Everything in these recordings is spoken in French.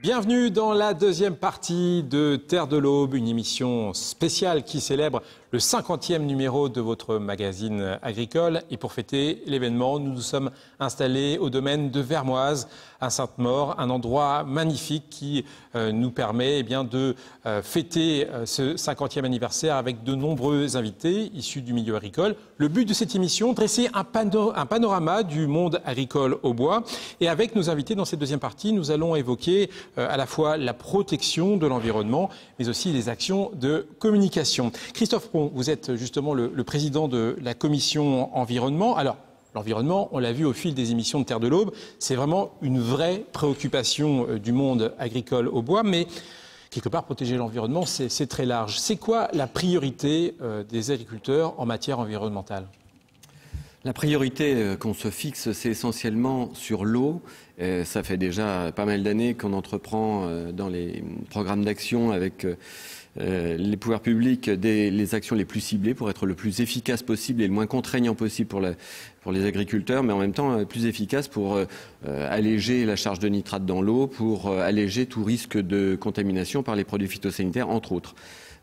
Bienvenue dans la deuxième partie de Terre de l'Aube, une émission spéciale qui célèbre le 50e numéro de votre magazine agricole. Et pour fêter l'événement, nous nous sommes installés au domaine de Vermoise, à Sainte-Maure, un endroit magnifique qui nous permet de fêter ce 50e anniversaire avec de nombreux invités issus du milieu agricole. Le but de cette émission, dresser un panorama du monde agricole au bois. Et avec nos invités dans cette deuxième partie, nous allons évoquer à la fois la protection de l'environnement, mais aussi les actions de communication. Christophe Pron, vous êtes justement le président de la commission environnement. Alors, l'environnement, on l'a vu au fil des émissions de Terre de l'Aube, c'est vraiment une vraie préoccupation du monde agricole au bois, mais quelque part, protéger l'environnement, c'est très large. C'est quoi la priorité des agriculteurs en matière environnementale ? La priorité qu'on se fixe, c'est essentiellement sur l'eau. Ça fait déjà pas mal d'années qu'on entreprend dans les programmes d'action avec les pouvoirs publics les actions les plus ciblées pour être le plus efficace possible et le moins contraignant possible pour les agriculteurs, mais en même temps plus efficace pour alléger la charge de nitrate dans l'eau, pour alléger tout risque de contamination par les produits phytosanitaires, entre autres.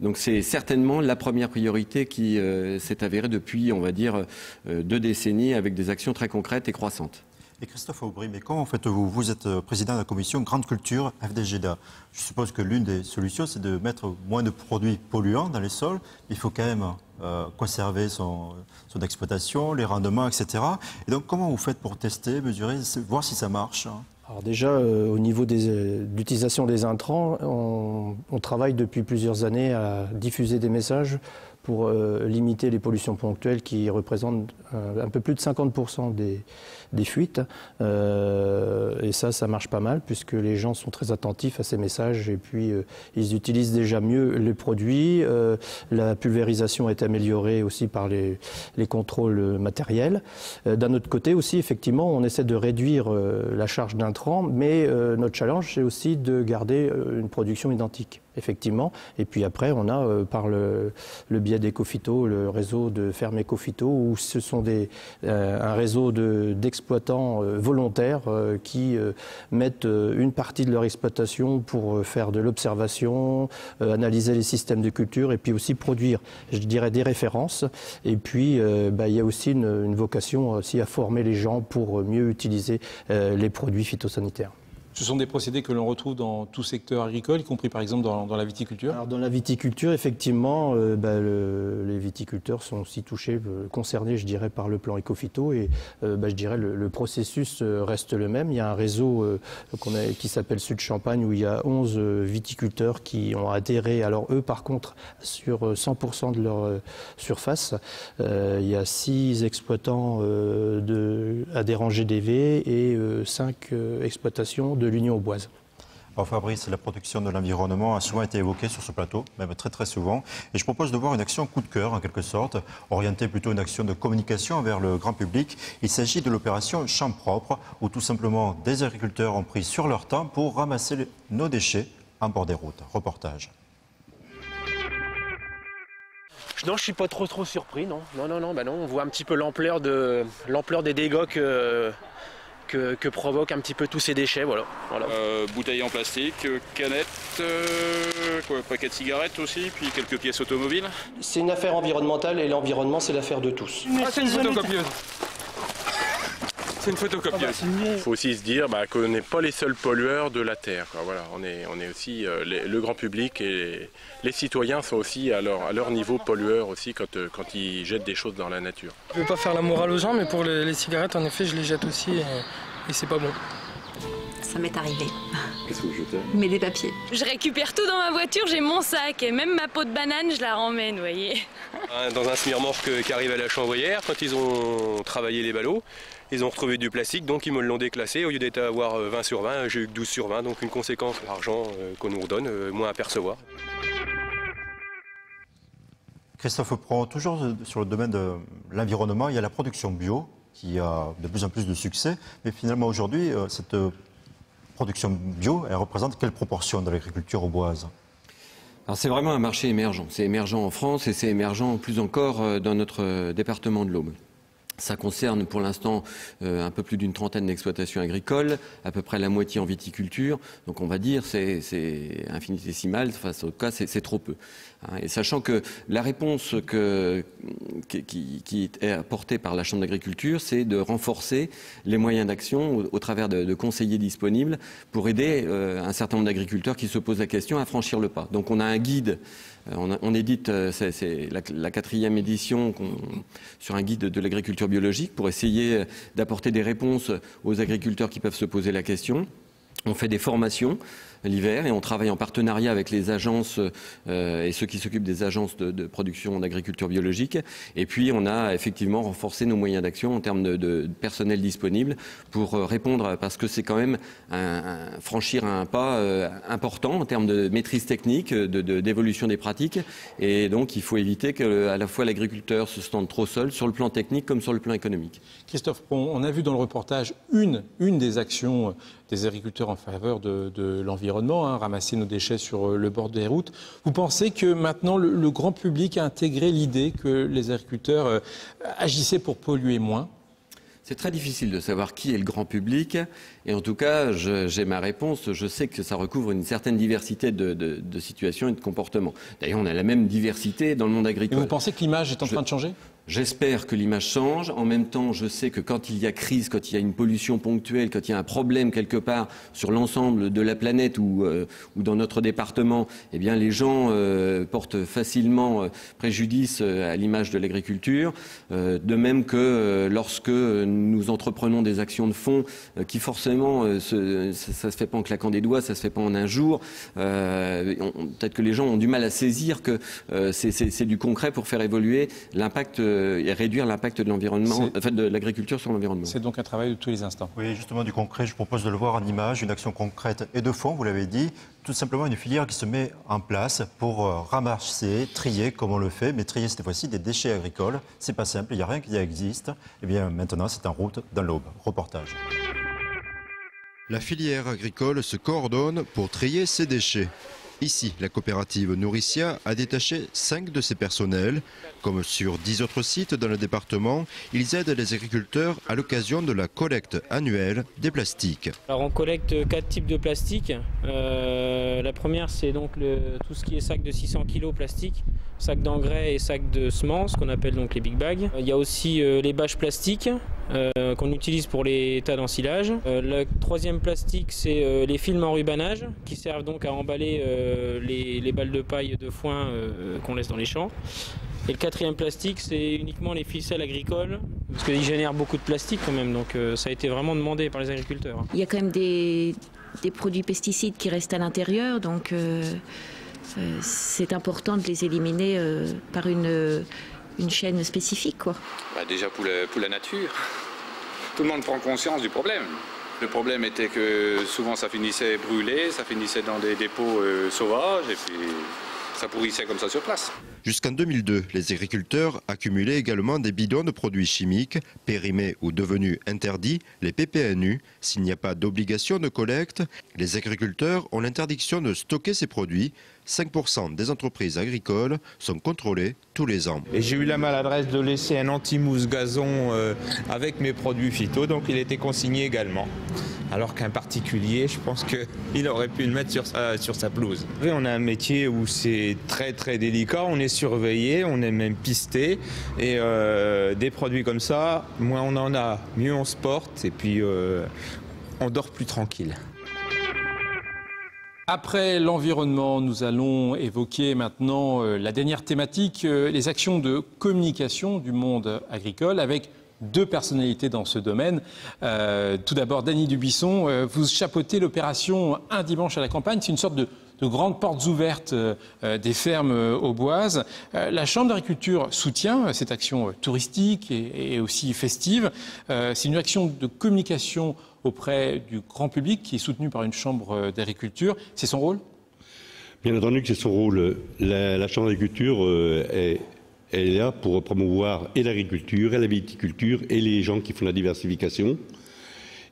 Donc c'est certainement la première priorité qui s'est avérée depuis, on va dire, 2 décennies avec des actions très concrètes et croissantes. Et Christophe Aubry, mais comment faites-vous? Vous êtes président de la commission Grande Culture FDGEDA. Je suppose que l'une des solutions, c'est de mettre moins de produits polluants dans les sols. Il faut quand même conserver son exploitation, les rendements, etc. Et donc comment vous faites pour tester, mesurer, voir si ça marche? Alors déjà, au niveau de l'utilisation des intrants, on travaille depuis plusieurs années à diffuser des messages pour limiter les pollutions ponctuelles qui représentent un peu plus de 50% des fuites. Et ça marche pas mal puisque les gens sont très attentifs à ces messages et puis ils utilisent déjà mieux les produits. La pulvérisation est améliorée aussi par les contrôles matériels. D'un autre côté aussi, effectivement, on essaie de réduire la charge d'intrants, mais notre challenge, c'est aussi de garder une production identique. Effectivement. Et puis après, on a par le biais d'Ecophyto, le réseau de fermes Ecophyto, où ce sont un réseau d'exploitants volontaires qui mettent une partie de leur exploitation pour faire de l'observation, analyser les systèmes de culture et puis aussi produire, je dirais, des références. Et puis, il y a aussi une vocation aussi à former les gens pour mieux utiliser les produits phytosanitaires. Ce sont des procédés que l'on retrouve dans tout secteur agricole, y compris par exemple dans la viticulture. Alors dans la viticulture, effectivement, les viticulteurs sont aussi touchés, concernés, je dirais, par le plan Ecophyto. Et je dirais le processus reste le même. Il y a un réseau qui s'appelle Sud Champagne, où il y a 11 viticulteurs qui ont adhéré. Alors eux, par contre, sur 100% de leur surface, il y a 6 exploitants adhérents GDV et 5 exploitations de l'Union auboise. Alors Fabrice, la protection de l'environnement a souvent été évoquée sur ce plateau, même très très souvent. Et je propose de voir une action coup de cœur, en quelque sorte, orientée plutôt une action de communication vers le grand public. Il s'agit de l'opération Champs propres, où tout simplement des agriculteurs ont pris sur leur temps pour ramasser nos déchets en bord des routes. Reportage. Non, je suis pas trop surpris, non. Non, on voit un petit peu l'ampleur des dégâts que provoquent un petit peu tous ces déchets, voilà. Bouteilles en plastique, canettes, paquets de cigarettes aussi, puis quelques pièces automobiles. C'est une affaire environnementale et l'environnement, c'est l'affaire de tous. C'est une photocopieuse. C'est une photocopieuse. Il faut aussi se dire qu'on n'est pas les seuls pollueurs de la Terre. Voilà, on est aussi le grand public et les citoyens sont aussi à leur niveau pollueurs aussi quand ils jettent des choses dans la nature. Je ne veux pas faire la morale aux gens, mais pour les cigarettes, en effet, je les jette aussi et c'est pas bon. Ça m'est arrivé. Qu'est-ce que vous jetez? Mais des papiers. Je récupère tout dans ma voiture, j'ai mon sac et même ma peau de banane, je la ramène, vous voyez. Dans un semi-remorque qui arrive à la Chambrière, quand ils ont travaillé les ballots, ils ont retrouvé du plastique, donc ils me l'ont déclassé. Au lieu d'être à avoir 20 sur 20, j'ai eu que 12 sur 20, donc une conséquence, l'argent qu'on nous redonne, moins à percevoir. Christophe Pron, toujours sur le domaine de l'environnement, il y a la production bio qui a de plus en plus de succès. Mais finalement, aujourd'hui, cette production bio, elle représente quelle proportion de l'agriculture auboise? Alors c'est vraiment un marché émergent. C'est émergent en France et c'est émergent plus encore dans notre département de l'Aube. Ça concerne pour l'instant un peu plus d'une trentaine d'exploitations agricoles, à peu près la moitié en viticulture. Donc on va dire c'est infinitésimal, enfin, en tout cas c'est trop peu. Et sachant que la réponse qui est apportée par la Chambre d'agriculture, c'est de renforcer les moyens d'action au travers de conseillers disponibles pour aider un certain nombre d'agriculteurs qui se posent la question à franchir le pas. Donc on a un guide. On édite, c'est la 4e édition sur un guide de l'agriculture biologique pour essayer d'apporter des réponses aux agriculteurs qui peuvent se poser la question. On fait des formations l'hiver et on travaille en partenariat avec les agences et ceux qui s'occupent des agences de production d'agriculture biologique. Et puis on a effectivement renforcé nos moyens d'action en termes de personnel disponible pour répondre, parce que c'est quand même franchir un pas important en termes de maîtrise technique, d'évolution des pratiques. Et donc il faut éviter qu'à la fois l'agriculteur se sente trop seul sur le plan technique comme sur le plan économique. Christophe Pont, on a vu dans le reportage une des actions des agriculteurs en faveur de l'environnement, ramasser nos déchets sur le bord des routes. Vous pensez que maintenant le grand public a intégré l'idée que les agriculteurs agissaient pour polluer moins ? C'est très difficile de savoir qui est le grand public et en tout cas j'ai ma réponse. Je sais que ça recouvre une certaine diversité de situations et de comportements. D'ailleurs on a la même diversité dans le monde agricole. Et vous pensez que l'image est en train de changer ? J'espère que l'image change. En même temps, je sais que quand il y a crise, quand il y a une pollution ponctuelle, quand il y a un problème quelque part sur l'ensemble de la planète ou dans notre département, eh bien les gens portent facilement préjudice à l'image de l'agriculture. De même que lorsque nous entreprenons des actions de fond qui forcément, ça se fait pas en claquant des doigts, ça se fait pas en un jour. Peut-être que les gens ont du mal à saisir que c'est du concret pour faire évoluer l'impact et réduire l'impact de l'environnement, enfin de l'agriculture sur l'environnement. C'est donc un travail de tous les instants. Oui, justement du concret, je propose de le voir en image, une action concrète et de fond, vous l'avez dit, tout simplement une filière qui se met en place pour ramasser, trier comme on le fait, mais trier cette fois-ci des déchets agricoles. C'est pas simple, il n'y a rien qui existe. Et bien maintenant, c'est en route dans l'Aube. Reportage. La filière agricole se coordonne pour trier ces déchets. Ici, la coopérative Nourricia a détaché 5 de ses personnels. Comme sur 10 autres sites dans le département, ils aident les agriculteurs à l'occasion de la collecte annuelle des plastiques. Alors on collecte 4 types de plastique. La première, c'est donc tout ce qui est sac de 600 kg plastique, sac d'engrais et sac de semences, qu'on appelle donc les big bags. Il y a aussi les bâches plastiques qu'on utilise pour les tas d'ensilage. Le troisième plastique, c'est les films en rubanage qui servent donc à emballer les balles de paille de foin qu'on laisse dans les champs. Et le quatrième plastique, c'est uniquement les ficelles agricoles, parce qu'ils génèrent beaucoup de plastique quand même, donc ça a été vraiment demandé par les agriculteurs. Il y a quand même des produits pesticides qui restent à l'intérieur, donc c'est important de les éliminer par une chaîne spécifique, quoi. Déjà pour la nature, tout le monde prend conscience du problème. Le problème était que souvent ça finissait brûlé, ça finissait dans des dépôts sauvages et puis ça pourrissait comme ça sur place. Jusqu'en 2002, les agriculteurs accumulaient également des bidons de produits chimiques, périmés ou devenus interdits, les PPNU. S'il n'y a pas d'obligation de collecte, les agriculteurs ont l'interdiction de stocker ces produits. 5% des entreprises agricoles sont contrôlées tous les ans. Et j'ai eu la maladresse de laisser un anti-mousse gazon avec mes produits phyto, donc il était consigné également. Alors qu'un particulier, je pense qu'il aurait pu le mettre sur sa pelouse. On a un métier où c'est très très délicat, on est surveillé, on est même pisté. Et des produits comme ça, moins on en a, mieux on se porte et puis on dort plus tranquille. Après l'environnement, nous allons évoquer maintenant la dernière thématique, les actions de communication du monde agricole avec deux personnalités dans ce domaine. Tout d'abord, Dany Dubuisson, vous chapeautez l'opération Un dimanche à la campagne. C'est une sorte de grandes portes ouvertes des fermes auboises. La Chambre d'agriculture soutient cette action touristique et aussi festive. C'est une action de communication auprès du grand public qui est soutenue par une Chambre d'agriculture. C'est son rôle ? Bien entendu que c'est son rôle. La Chambre d'agriculture est là pour promouvoir et l'agriculture, et la viticulture, et les gens qui font la diversification.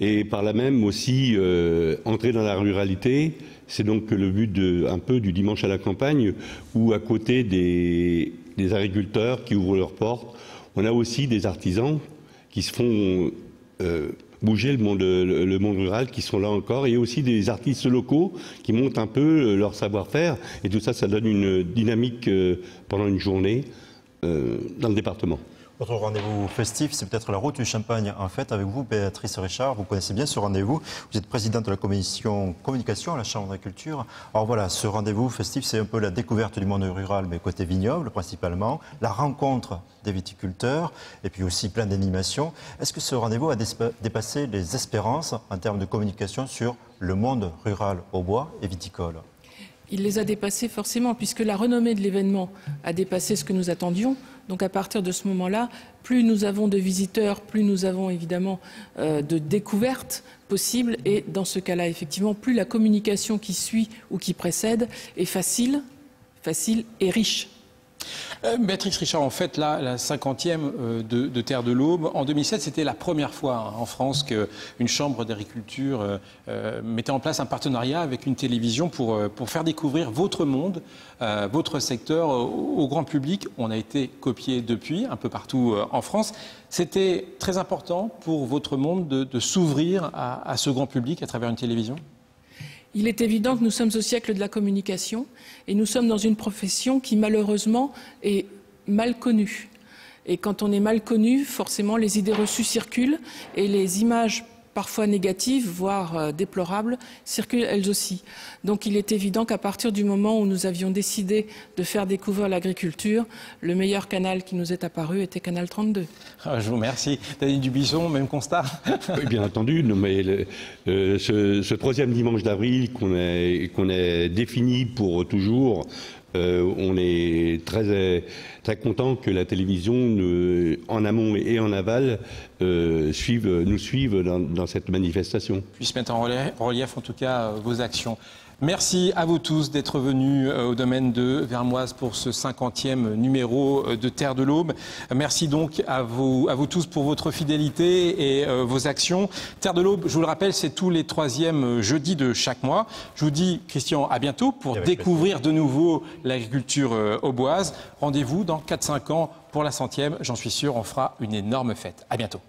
Et par là même aussi entrer dans la ruralité. C'est donc le but un peu du dimanche à la campagne, où à côté des agriculteurs qui ouvrent leurs portes, on a aussi des artisans qui se font bouger le monde rural, qui sont là encore, et aussi des artistes locaux qui montent un peu leur savoir-faire, et tout ça, ça donne une dynamique pendant une journée dans le département. Votre rendez-vous festif, c'est peut-être la route du Champagne. En fait, avec vous, Béatrice Richard, vous connaissez bien ce rendez-vous. Vous êtes présidente de la commission communication à la Chambre d'agriculture. Alors voilà, ce rendez-vous festif, c'est un peu la découverte du monde rural, mais côté vignoble principalement, la rencontre des viticulteurs, et puis aussi plein d'animations. Est-ce que ce rendez-vous a dépassé les espérances en termes de communication sur le monde rural au bois et viticole ? Il les a dépassés forcément, puisque la renommée de l'événement a dépassé ce que nous attendions. Donc à partir de ce moment-là, plus nous avons de visiteurs, plus nous avons évidemment de découvertes possibles. Et dans ce cas-là, effectivement, plus la communication qui suit ou qui précède est facile et riche. Béatrice Richard, en fait, là, la 50e de Terre de l'Aube, en 2007, c'était la première fois en France qu'une chambre d'agriculture mettait en place un partenariat avec une télévision pour faire découvrir votre monde, votre secteur au grand public. On a été copié depuis, un peu partout en France. C'était très important pour votre monde de s'ouvrir à ce grand public à travers une télévision ? Il est évident que nous sommes au siècle de la communication et nous sommes dans une profession qui malheureusement est mal connue. Et quand on est mal connu, forcément les idées reçues circulent et les images parfois négatives, voire déplorables, circulent elles aussi. Donc il est évident qu'à partir du moment où nous avions décidé de faire découvrir l'agriculture, le meilleur canal qui nous est apparu était Canal 32. Je vous remercie. Daniel Dubuisson, même constat? Oui, bien entendu. Non, mais ce troisième dimanche d'avril qu'on a défini pour toujours, on est très content que la télévision, en amont et en aval, nous suive dans cette manifestation. Puisse mettre en relief, en tout cas, vos actions. Merci à vous tous d'être venus au domaine de Vermoise pour ce 50e numéro de Terre de l'Aube. Merci donc à vous tous pour votre fidélité et vos actions. Terre de l'Aube, je vous le rappelle, c'est tous les 3e jeudis de chaque mois. Je vous dis, Christian, à bientôt pour découvrir de nouveau l'agriculture auboise. Rendez-vous dans 4-5 ans pour la 100e. J'en suis sûr, on fera une énorme fête. À bientôt.